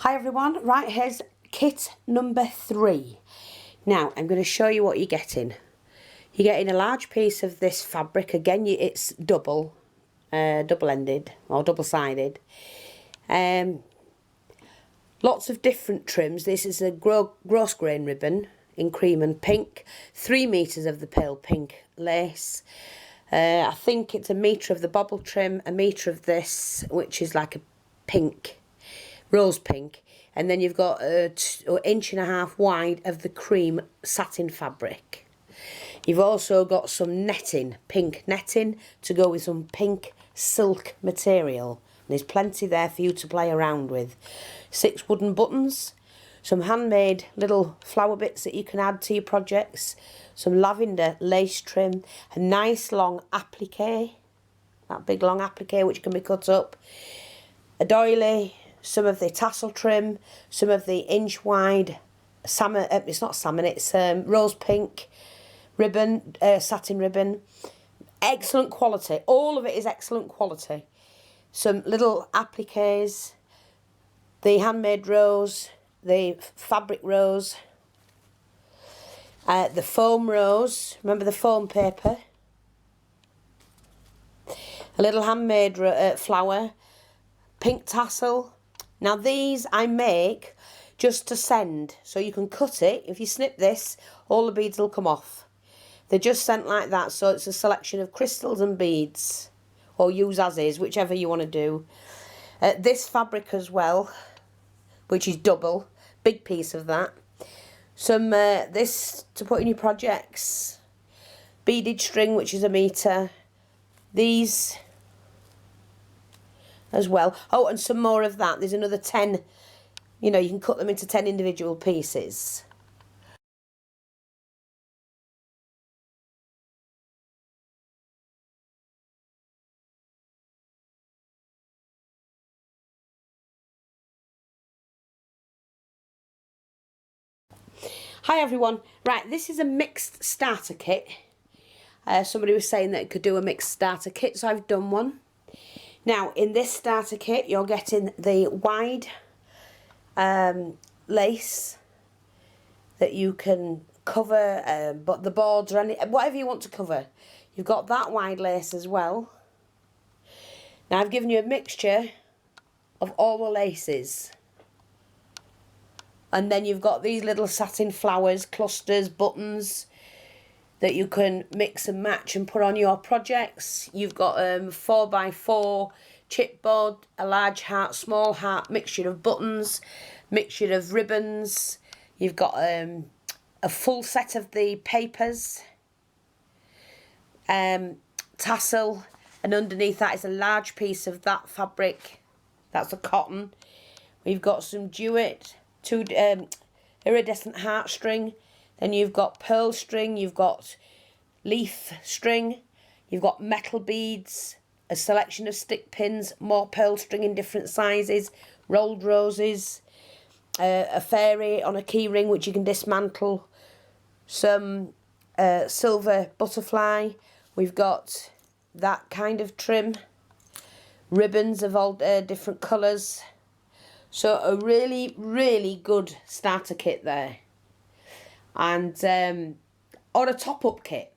Hi everyone, right, here's kit number 3. Now I'm going to show you what you're getting. You're getting a large piece of this fabric. Again, it's double-ended or double-sided. Lots of different trims. This is a gross grain ribbon in cream and pink. 3 meters of the pale pink lace. I think it's 1 meter of the bobble trim, 1 meter of this, which is like a pink, rose pink, and then you've got 1.5 inches wide of the cream satin fabric. You've also got some netting, pink netting, to go with some pink silk material. There's plenty there for you to play around with. 6 wooden buttons, some handmade little flower bits that you can add to your projects, some lavender lace trim, a nice long applique, that big long applique which can be cut up, a doily, some of the tassel trim, some of the inch wide salmon, it's not salmon, it's rose pink ribbon, satin ribbon. Excellent quality, all of it is excellent quality. Some little appliques, the handmade rose, the fabric rose, the foam rose, remember the foam paper, a little handmade flower, pink tassel. Now these I make just to send, so you can cut it. If you snip this, all the beads will come off. They're just sent like that, so it's a selection of crystals and beads, or use as is, whichever you want to do. This fabric as well, which is double, big piece of that. Some this to put in your projects, beaded string which is 1 meter, these as well. Oh, and some more of that. There's another 10, you know, you can cut them into 10 individual pieces. Hi everyone, right, this is a mixed starter kit. Somebody was saying that it could do a mixed starter kit, so I've done one. Now in this starter kit you're getting the wide lace that you can cover, but the boards or any, whatever you want to cover. You've got that wide lace as well. Now I've given you a mixture of all the laces. And then you've got these little satin flowers, clusters, buttons that you can mix and match and put on your projects. You've got 4x4 chipboard, a large heart, small heart, mixture of buttons, mixture of ribbons. You've got a full set of the papers, tassel, and underneath that is a large piece of that fabric. That's a cotton. We've got some jewet, 2 iridescent heartstring, then you've got pearl string, you've got leaf string, you've got metal beads, a selection of stick pins, more pearl string in different sizes, rolled roses, a fairy on a key ring which you can dismantle, some silver butterfly, we've got that kind of trim, ribbons of all different colours. So a really, really good starter kit there. And or a top-up kit.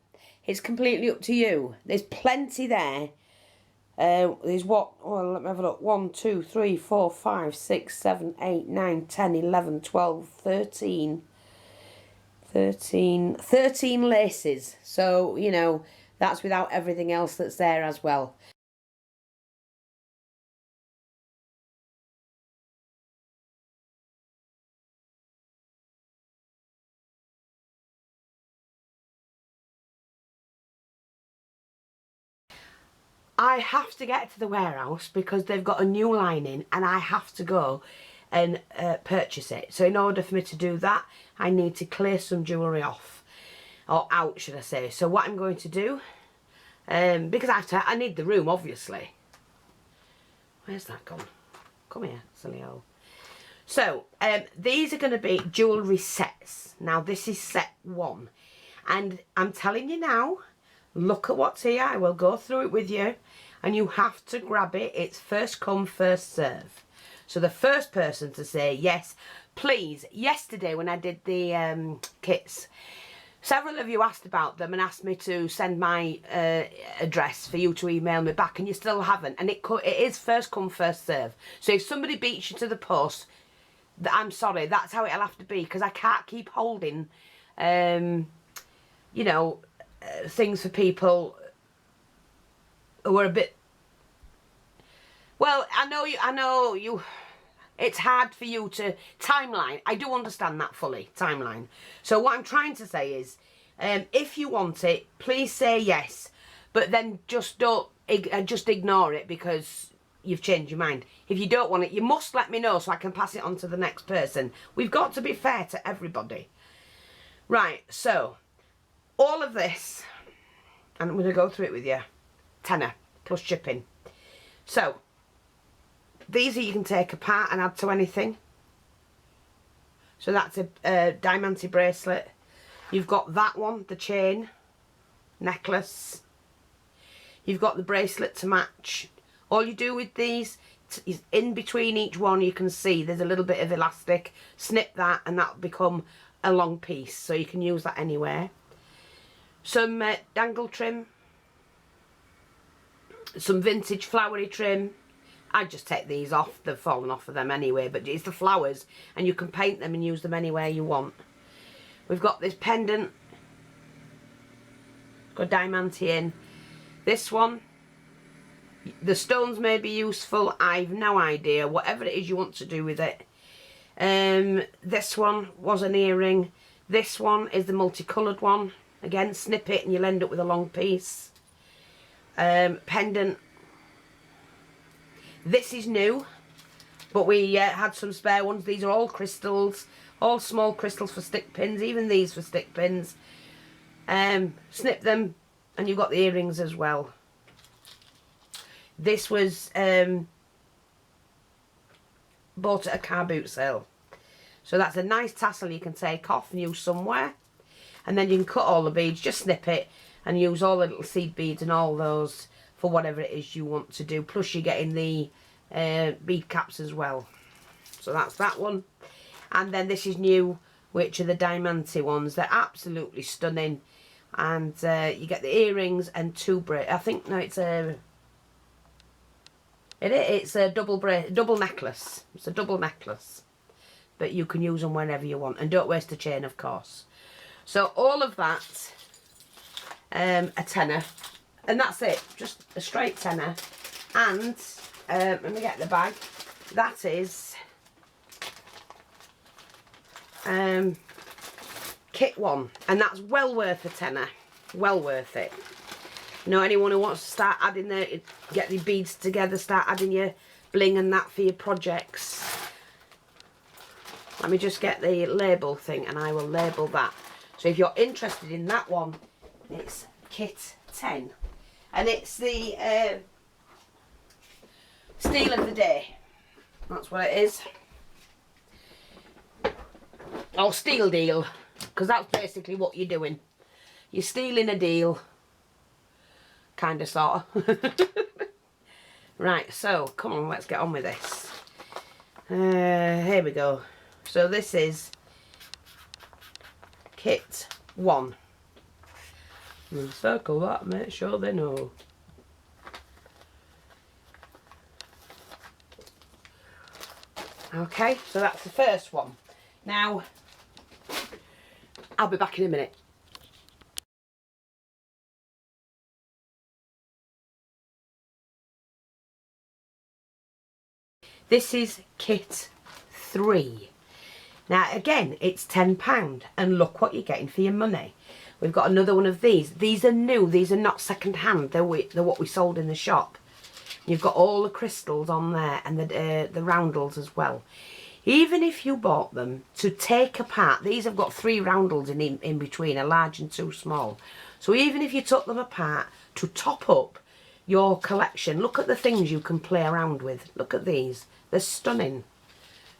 It's completely up to you. There's plenty there. There's what? Oh, let me have a look. 1, 2, 3, 4, 5, 6, 7, 8, 9, 10, 11, 12, 13 laces. So, you know, that's without everything else that's there as well. I have to get to the warehouse because they've got a new line in and I have to go and purchase it. So in order for me to do that, I need to clear some jewellery off, or out should I say. So what I'm going to do, because I need the room obviously. Where's that gone? Come here, silly old. So these are going to be jewellery sets. Now this is set 1 and I'm telling you now, look at what's here. I will go through it with you and you have to grab it. It's first come, first serve. So the first person to say yes, please. Yesterday when I did the kits, several of you asked about them and asked me to send my address for you to email me back, and you still haven't. And it is first come, first serve. So if somebody beats you to the post, I'm sorry, that's how it'll have to be, because I can't keep holding, you know, things for people who are a bit... Well, I know you, it's hard for you to timeline. I do understand that fully, timeline. So what I'm trying to say is, if you want it, please say yes, but then just just ignore it because you've changed your mind. If you don't want it, you must let me know so I can pass it on to the next person. We've got to be fair to everybody. Right, so all of this, and I'm going to go through it with you, tenner plus shipping. So these you can take apart and add to anything. So that's a diamante bracelet. You've got that one, the chain, necklace. You've got the bracelet to match. All you do with these is in between each one you can see there's a little bit of elastic. Snip that and that'll become a long piece, so you can use that anywhere. Some dangle trim. Some vintage flowery trim. I just take these off, they've fallen off of them anyway, but it's the flowers and you can paint them and use them anywhere you want. We've got this pendant, got diamante in. This one, the stones may be useful, I've no idea, whatever it is you want to do with it. This one was an earring. This one is the multicoloured one. Again, snip it and you'll end up with a long piece. Pendant. This is new, but we had some spare ones. These are all crystals, all small crystals for stick pins, even these for stick pins. Snip them and you've got the earrings as well. This was bought at a car boot sale. So that's a nice tassel you can take off and use somewhere. And then you can cut all the beads, just snip it and use all the little seed beads and all those for whatever it is you want to do. Plus you're getting the bead caps as well. So that's that one. And then this is new, which are the diamante ones. They're absolutely stunning. And you get the earrings and I think, no, it's a... It's a double necklace. It's a double necklace. But you can use them whenever you want. And don't waste the chain, of course. So all of that, a tenner. And that's it. Just a straight tenner. And, let me get the bag. That is kit 1. And that's well worth a tenner. Well worth it. You know, anyone who wants to start adding get the beads together, start adding your bling and that for your projects. Let me just get the label thing and I will label that. So if you're interested in that one, it's kit 10. And it's the steal of the day. That's what it is. Or steal deal. Because that's basically what you're doing. You're stealing a deal. Kind of, sort of. Right, so come on, let's get on with this. Here we go. So this is kit 1. And circle that, make sure they know. Okay, so that's the first one. Now, I'll be back in a minute. This is kit 3. Now again, it's £10 and look what you're getting for your money. We've got another one of these. These are new, these are not second hand, they're what we sold in the shop. You've got all the crystals on there and the roundels as well. Even if you bought them to take apart, these have got 3 roundels in between, a large and 2 small. So even if you took them apart to top up your collection, look at the things you can play around with. Look at these, they're stunning.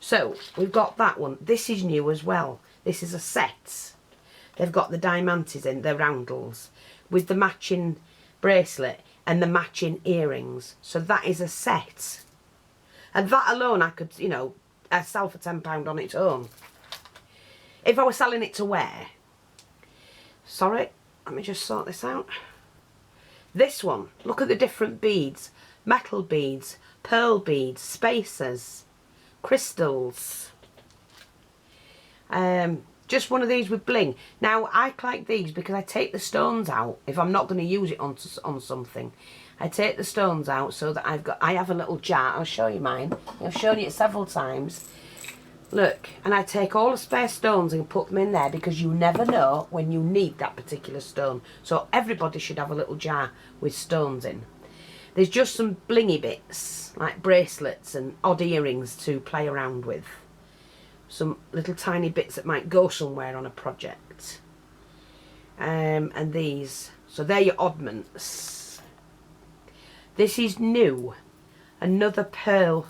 So we've got that one. This is new as well. This is a set. They've got the diamantes in, the roundels, with the matching bracelet and the matching earrings. So that is a set. And that alone I could, you know, sell for £10 on its own. If I was selling it to wear. Sorry, let me just sort this out. This one, look at the different beads. Metal beads, pearl beads, spacers, crystals. Just one of these with bling. Now, I like these because I take the stones out if I'm not going to use it on something. I take the stones out so that I have a little jar. I'll show you mine. I've shown you it several times. Look, and I take all the spare stones and put them in there because you never know when you need that particular stone. So everybody should have a little jar with stones in. There's just some blingy bits, like bracelets and odd earrings to play around with. Some little tiny bits that might go somewhere on a project. And these, so they're your oddments. This is new, another pearl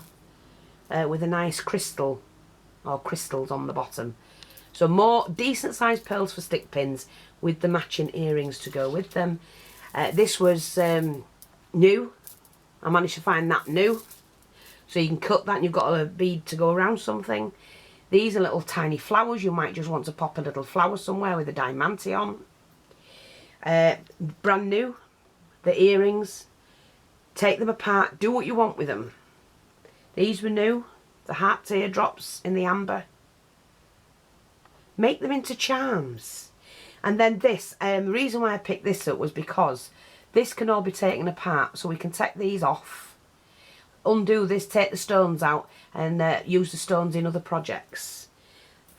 with a nice crystal, or crystals on the bottom. So more decent sized pearls for stick pins with the matching earrings to go with them. This was new. I managed to find that new. So you can cut that and you've got a bead to go around something. These are little tiny flowers. You might just want to pop a little flower somewhere with a diamante on. Brand new. The earrings. Take them apart. Do what you want with them. These were new. The heart teardrops in the amber. Make them into charms. And then this, the reason why I picked this up was because this can all be taken apart. So we can take these off, undo this, take the stones out and use the stones in other projects.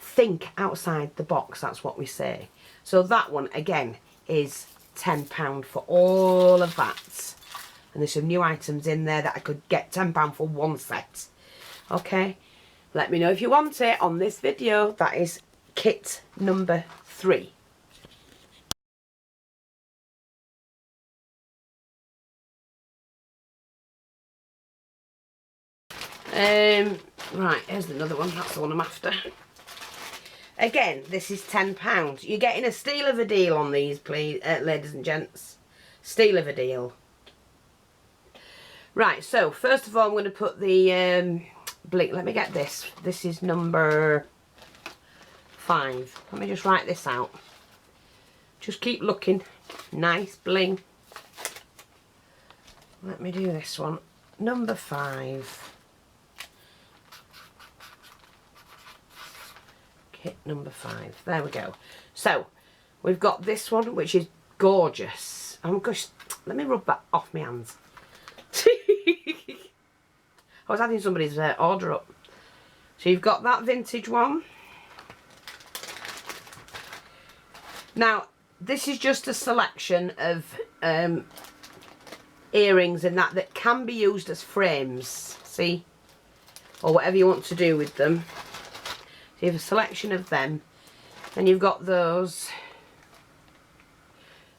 Think outside the box, that's what we say. So that one, again, is £10 for all of that. And there's some new items in there that I could get £10 for one set. Okay, let me know if you want it on this video. That is kit number 3. Right, here's another one. That's the one I'm after. Again, this is £10. You're getting a steal of a deal on these, please, ladies and gents. Steal of a deal. Right, so first of all, I'm going to put the blink. Let me get this. This is number 5. Let me just write this out. Just keep looking. Nice bling. Let me do this one. Number 5. Kit number 5. There we go. So, we've got this one, which is gorgeous. Oh gosh, let me rub that off my hands. I was adding somebody's order up. So you've got that vintage one. Now, this is just a selection of earrings and that can be used as frames, see? Or whatever you want to do with them. So you have a selection of them. And you've got those.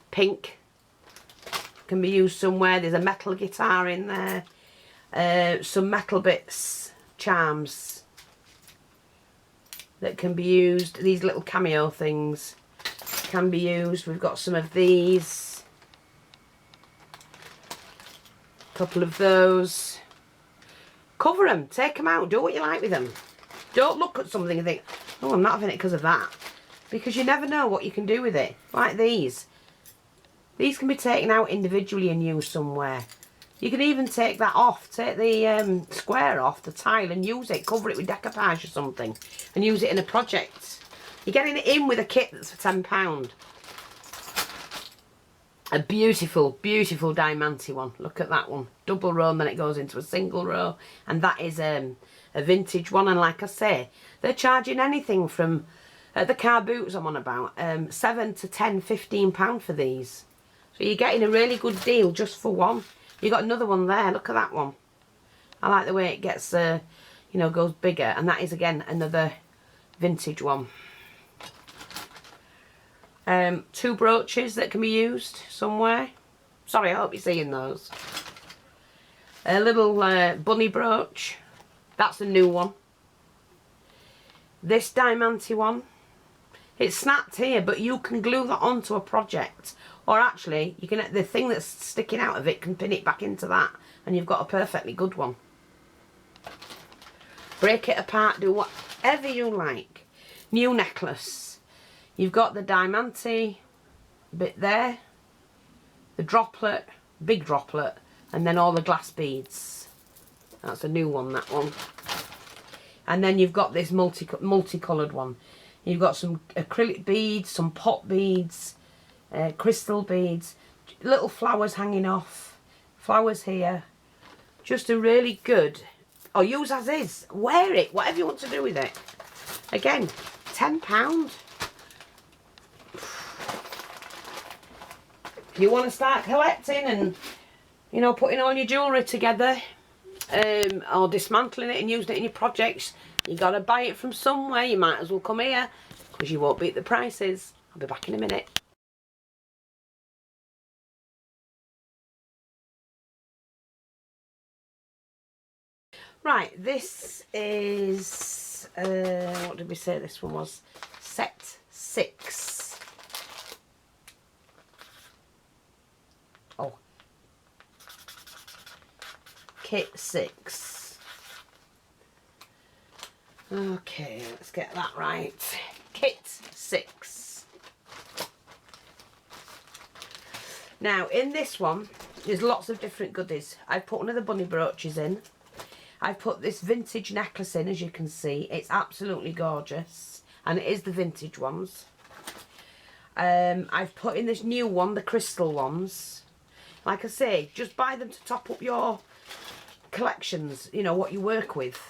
Pink. Can be used somewhere. There's a metal guitar in there. Some metal bits, charms that can be used. These little cameo things can be used. We've got some of these, a couple of those. Cover them, take them out, do what you like with them. Don't look at something and think, oh, I'm not having it because of that, because you never know what you can do with it. Like these can be taken out individually and used somewhere. You can even take that off, take the square off, the tile, and use it, cover it with decoupage or something, and use it in a project. You're getting it in with a kit that's for £10. A beautiful, beautiful diamante one. Look at that one. Double row, and then it goes into a single row. And that is a vintage one. And like I say, they're charging anything from, the car boots I'm on about, £7 to £10, £15 for these. So you're getting a really good deal just for one. You got another one there. Look at that one. I like the way it gets, you know, goes bigger. And that is, again, another vintage one. 2 brooches that can be used somewhere. Sorry, I hope you're seeing those. A little bunny brooch. That's a new one. This diamante one. It's snapped here, but you can glue that onto a project. Or actually, you can, the thing that's sticking out of it can pin it back into that. And you've got a perfectly good one. break it apart, do whatever you like. New necklace. You've got the diamante bit there, the droplet, big droplet, and then all the glass beads. That's a new one, that one. And then you've got this multicoloured one. You've got some acrylic beads, some pot beads, crystal beads, little flowers hanging off, flowers here. Just a really good, or use as is, wear it, whatever you want to do with it. Again, £10. If you want to start collecting and, you know, putting all your jewellery together, or dismantling it and using it in your projects, you got to buy it from somewhere. You might as well come here, because you won't beat the prices. I'll be back in a minute. Right, this is, what did we say this one was? Set 6. Oh. Kit 6. Okay, let's get that right. Kit 6. Now, in this one, there's lots of different goodies. I've put one of the bunny brooches in. I've put this vintage necklace in, as you can see. It's absolutely gorgeous. And it is the vintage ones. I've put in this new one, the crystal ones. Like I say, just buy them to top up your collections, you know, what you work with.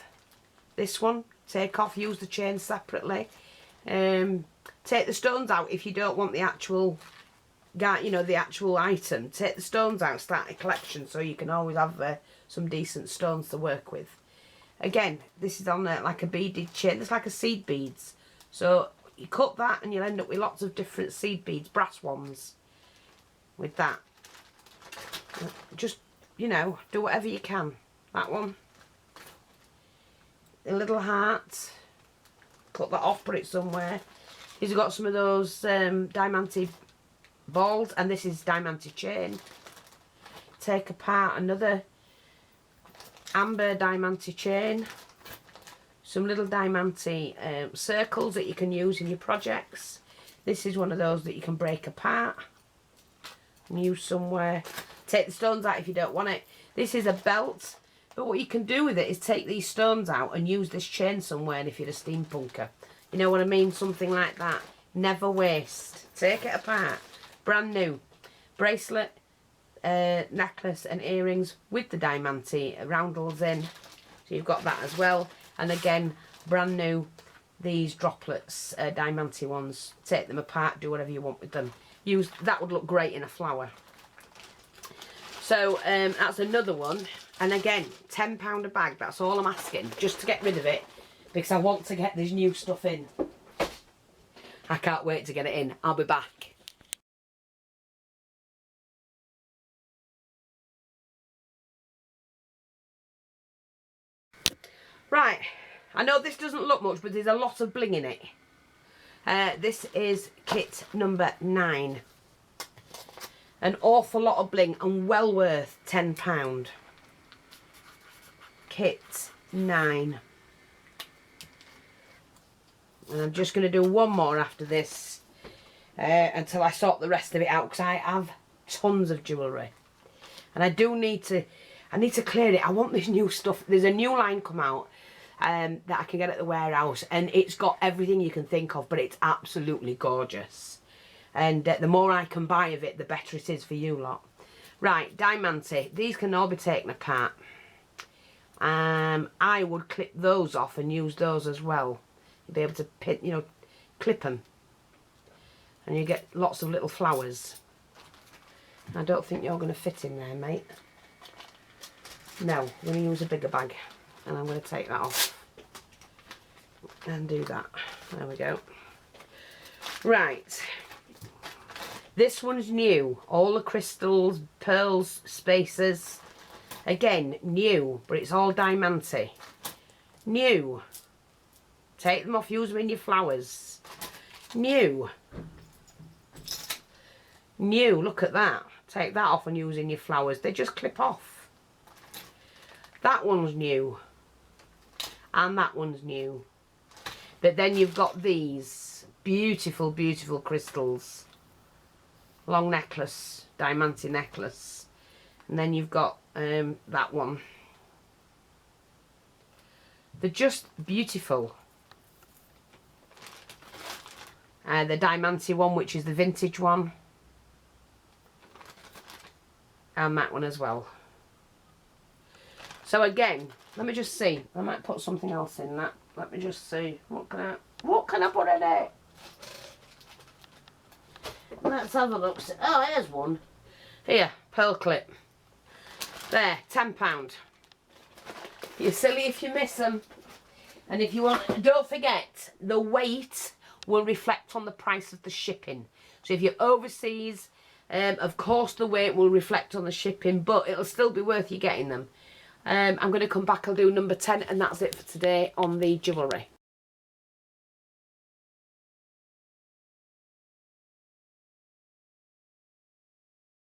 This one, take off, use the chain separately. Take the stones out if you don't want the actual, you know, the actual item. Take the stones out, start a collection, so you can always have some decent stones to work with. Again, this is on like a beaded chain. It's like a seed beads. So you cut that and you'll end up with lots of different seed beads, brass ones, with that. Just, you know, do whatever you can. That one. A little heart. Cut that off, put it somewhere. He's got some of those diamante balls, and this is diamante chain. Take apart another amber diamante chain. Some little diamante circles that you can use in your projects. This is one of those that you can break apart and use somewhere. Take the stones out if you don't want it. This is a belt, but what you can do with it is take these stones out and use this chain somewhere if you're a steampunker. You know what I mean? Something like that. Never waste. Take it apart. Brand new. Bracelet, necklace and earrings with the diamante roundels in. So you've got that as well. And again, brand new, these droplets, diamante ones. Take them apart, do whatever you want with them. That would look great in a flower. So that's another one. And again, £10 a bag. That's all I'm asking, just to get rid of it, because I want to get this new stuff in. I can't wait to get it in. I'll be back. Right, I know this doesn't look much, but there's a lot of bling in it. This is kit number 9. An awful lot of bling and well worth £10. Kit 9. And I'm just going to do one more after this until I sort the rest of it out, because I have tons of jewellery. And I need to clear it. I want this new stuff. There's a new line come out that I can get at the warehouse, and it's got everything you can think of, but it's absolutely gorgeous. And the more I can buy of it, the better it is for you lot. Right, diamante. These can all be taken apart. I would clip those off and use those as well. You'll be able to pin, you know, clip them, and you get lots of little flowers. I don't think you're going to fit in there, mate. No, I'm going to use a bigger bag, and I'm going to take that off and do that. There we go. Right, this one's new. All the crystals, pearls, spacers. Again, new, but it's all diamante. New. Take them off, use them in your flowers. New. New, look at that. Take that off and use in your flowers. They just clip off. That one's new. And that one's new. But then you've got these beautiful, beautiful crystals. Long necklace, diamante necklace. And then you've got that one. They're just beautiful. The diamante one, which is the vintage one. And that one as well. So again, let me just see. I might put something else in that. Let me just see. What can I put in it? Let's have a look. Oh, here's one. Here, pearl clip. There, £10. You're silly if you miss them. And if you want, don't forget, the weight will reflect on the price of the shipping. So if you're overseas, of course the weight will reflect on the shipping, but it'll still be worth you getting them. I'm going to come back, I'll do number 10, and that's it for today on the jewellery.